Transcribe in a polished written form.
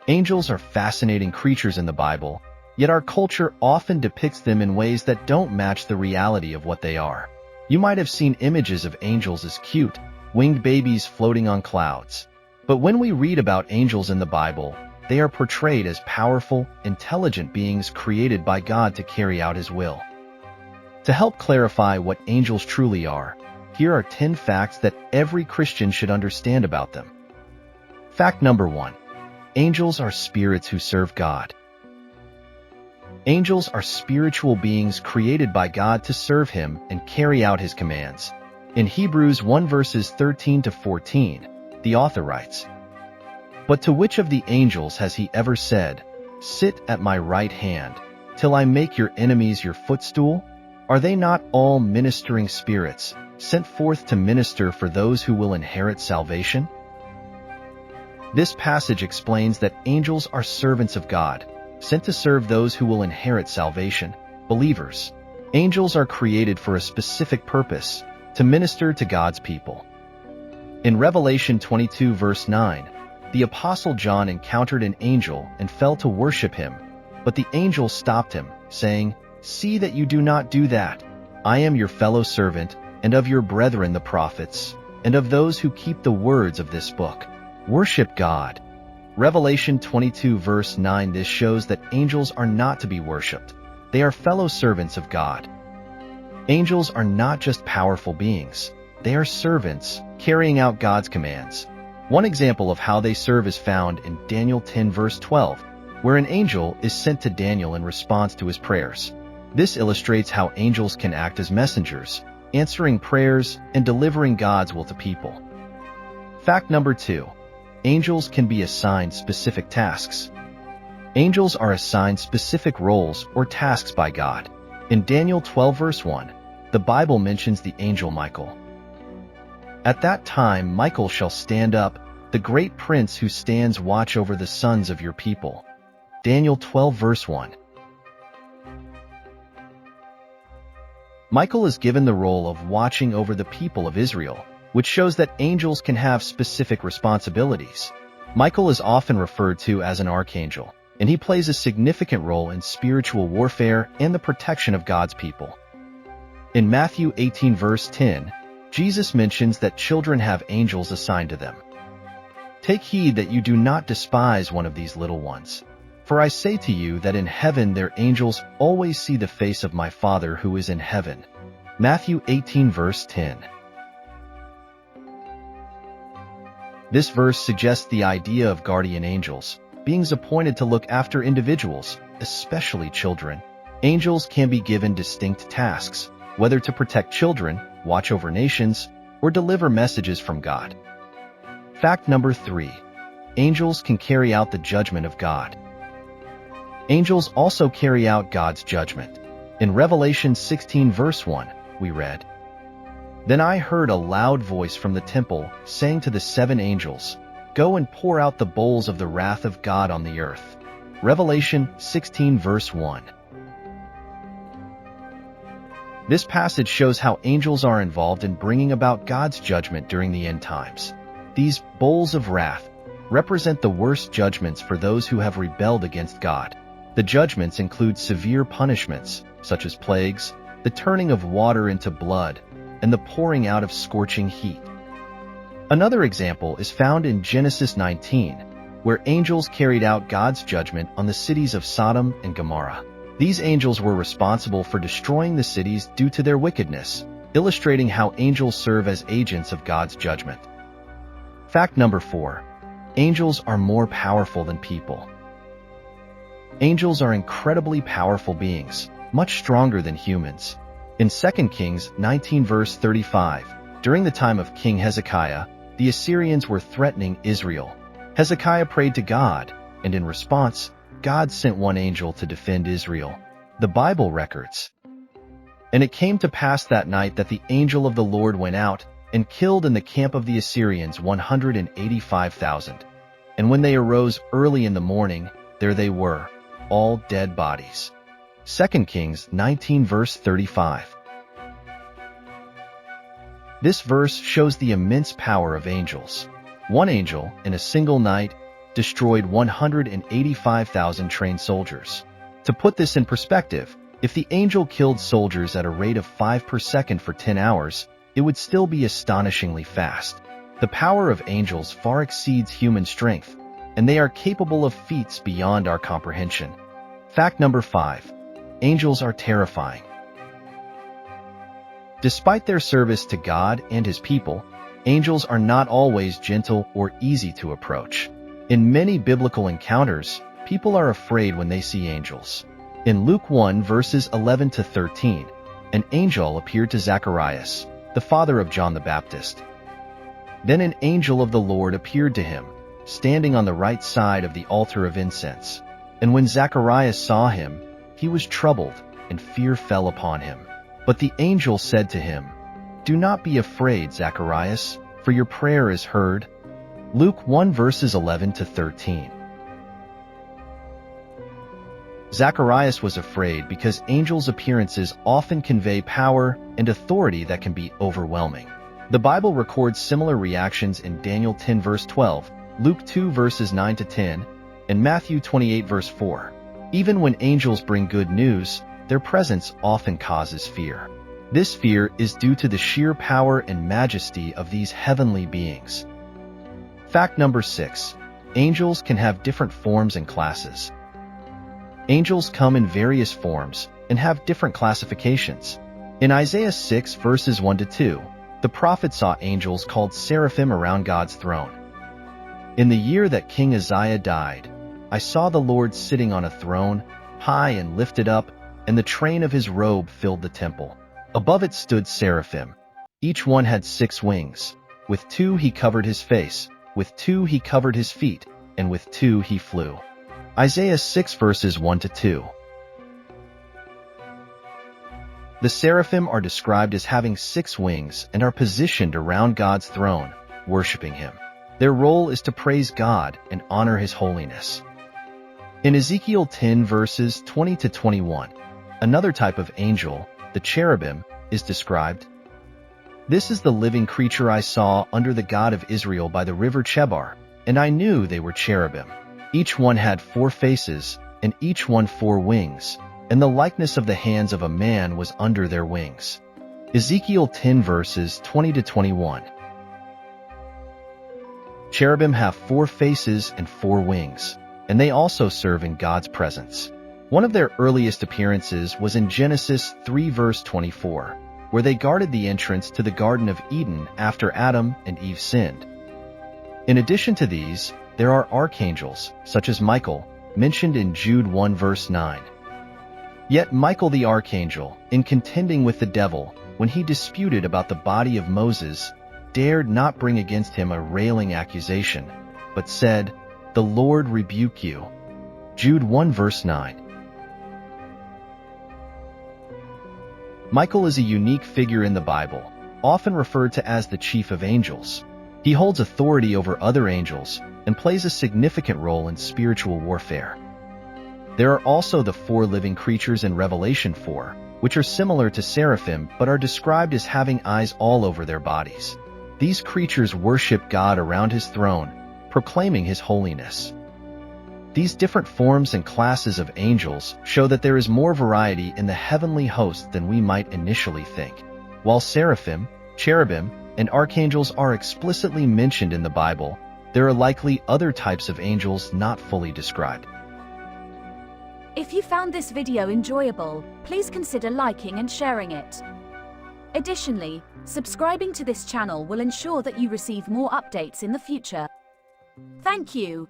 Angels are fascinating creatures in the Bible, yet our culture often depicts them in ways that don't match the reality of what they are. You might have seen images of angels as cute, winged babies floating on clouds. But when we read about angels in the Bible, they are portrayed as powerful, intelligent beings created by God to carry out His will. To help clarify what angels truly are, here are 10 facts that every Christian should understand about them. Fact number 1. Angels are spirits who serve God. Angels are spiritual beings created by God to serve Him and carry out His commands. In Hebrews 1 verses 13 to 14, the author writes, "But to which of the angels has He ever said, 'Sit at my right hand, till I make your enemies your footstool'? Are they not all ministering spirits, sent forth to minister for those who will inherit salvation?" This passage explains that angels are servants of God, sent to serve those who will inherit salvation, believers. Angels are created for a specific purpose, to minister to God's people. In Revelation 22 verse 9, the Apostle John encountered an angel and fell to worship him, but the angel stopped him, saying, "See that you do not do that. I am your fellow servant, and of your brethren the prophets, and of those who keep the words of this book. Worship God." Revelation 22 verse 9. This shows that angels are not to be worshipped. They are fellow servants of God. Angels are not just powerful beings. They are servants, carrying out God's commands. One example of how they serve is found in Daniel 10 verse 12, where an angel is sent to Daniel in response to his prayers. This illustrates how angels can act as messengers, answering prayers and delivering God's will to people. Fact number 2. Angels can be assigned specific tasks. Angels are assigned specific roles or tasks by God. In Daniel 12 verse 1, the Bible mentions the angel Michael. "At that time Michael shall stand up, the great prince who stands watch over the sons of your people." Daniel 12 verse 1. Michael is given the role of watching over the people of Israel, which shows that angels can have specific responsibilities. Michael is often referred to as an archangel, and he plays a significant role in spiritual warfare and the protection of God's people. In Matthew 18 verse 10, Jesus mentions that children have angels assigned to them. "Take heed that you do not despise one of these little ones. For I say to you that in heaven their angels always see the face of my Father who is in heaven." Matthew 18 verse 10. This verse suggests the idea of guardian angels, beings appointed to look after individuals, especially children. Angels can be given distinct tasks, whether to protect children, watch over nations, or deliver messages from God. Fact number 3. Angels can carry out the judgment of God. Angels also carry out God's judgment. In Revelation 16 verse 1, we read, "Then I heard a loud voice from the temple, saying to the 7 angels, 'Go and pour out the bowls of the wrath of God on the earth.'" Revelation 16 verse 1. This passage shows how angels are involved in bringing about God's judgment during the end times. These bowls of wrath represent the worst judgments for those who have rebelled against God. The judgments include severe punishments, such as plagues, the turning of water into blood, and the pouring out of scorching heat. Another example is found in Genesis 19, where angels carried out God's judgment on the cities of Sodom and Gomorrah. These angels were responsible for destroying the cities due to their wickedness, illustrating how angels serve as agents of God's judgment. Fact number 4. Angels are more powerful than people. Angels are incredibly powerful beings, much stronger than humans. In 2 Kings 19 verse 35, during the time of King Hezekiah, the Assyrians were threatening Israel. Hezekiah prayed to God, and in response, God sent one angel to defend Israel. The Bible records, "And it came to pass that night that the angel of the Lord went out and killed in the camp of the Assyrians 185,000. And when they arose early in the morning, there they were, all dead bodies." 2 Kings 19 verse 35. This verse shows the immense power of angels. One angel, in a single night, destroyed 185,000 trained soldiers. To put this in perspective, if the angel killed soldiers at a rate of 5 per second for 10 hours, it would still be astonishingly fast. The power of angels far exceeds human strength, and they are capable of feats beyond our comprehension. Fact number 5. Angels are terrifying. Despite their service to God and His people, angels are not always gentle or easy to approach. In many biblical encounters, people are afraid when they see angels. In Luke 1 verses 11 to 13, an angel appeared to Zacharias, the father of John the Baptist. Then an angel of the Lord appeared to him, standing on the right side of the altar of incense. And when Zacharias saw him, he was troubled, and fear fell upon him. But the angel said to him, "Do not be afraid, Zacharias, for your prayer is heard." Luke 1 verses 11 to 13. Zacharias was afraid because angels' appearances often convey power and authority that can be overwhelming. The Bible records similar reactions in Daniel 10 verse 12, Luke 2 verses 9 to 10, and Matthew 28 verse 4. Even when angels bring good news, their presence often causes fear. This fear is due to the sheer power and majesty of these heavenly beings. Fact number 6. Angels can have different forms and classes. Angels come in various forms and have different classifications. In Isaiah 6 verses 1 to 2, the prophet saw angels called seraphim around God's throne. In the year that King Uzziah died, I saw the Lord sitting on a throne, high and lifted up, and the train of his robe filled the temple. Above it stood seraphim. Each one had 6 wings. With 2 he covered his face, with 2 he covered his feet, and with 2 he flew. Isaiah 6 verses 1 to 2. The seraphim are described as having 6 wings and are positioned around God's throne, worshiping Him. Their role is to praise God and honor His holiness. In Ezekiel 10 verses 20 to 21, another type of angel, the cherubim, is described. This is the living creature I saw under the God of Israel by the river Chebar, and I knew they were cherubim. Each one had 4 faces, and each one 4 wings, and the likeness of the hands of a man was under their wings. Ezekiel 10 verses 20 to 21. Cherubim have 4 faces and 4 wings, and they also serve in God's presence. One of their earliest appearances was in Genesis 3 verse 24, where they guarded the entrance to the Garden of Eden after Adam and Eve sinned. In addition to these, there are archangels, such as Michael, mentioned in Jude 1 verse 9. Yet Michael the archangel, in contending with the devil, when he disputed about the body of Moses, dared not bring against him a railing accusation, but said, "The Lord rebuke you." Jude 1 verse 9. Michael is a unique figure in the Bible, often referred to as the chief of angels. He holds authority over other angels and plays a significant role in spiritual warfare. There are also the 4 living creatures in Revelation 4, which are similar to seraphim but are described as having eyes all over their bodies. These creatures worship God around His throne, proclaiming His holiness. These different forms and classes of angels show that there is more variety in the heavenly host than we might initially think. While seraphim, cherubim, and archangels are explicitly mentioned in the Bible, there are likely other types of angels not fully described. If you found this video enjoyable, please consider liking and sharing it. Additionally, subscribing to this channel will ensure that you receive more updates in the future. Thank you.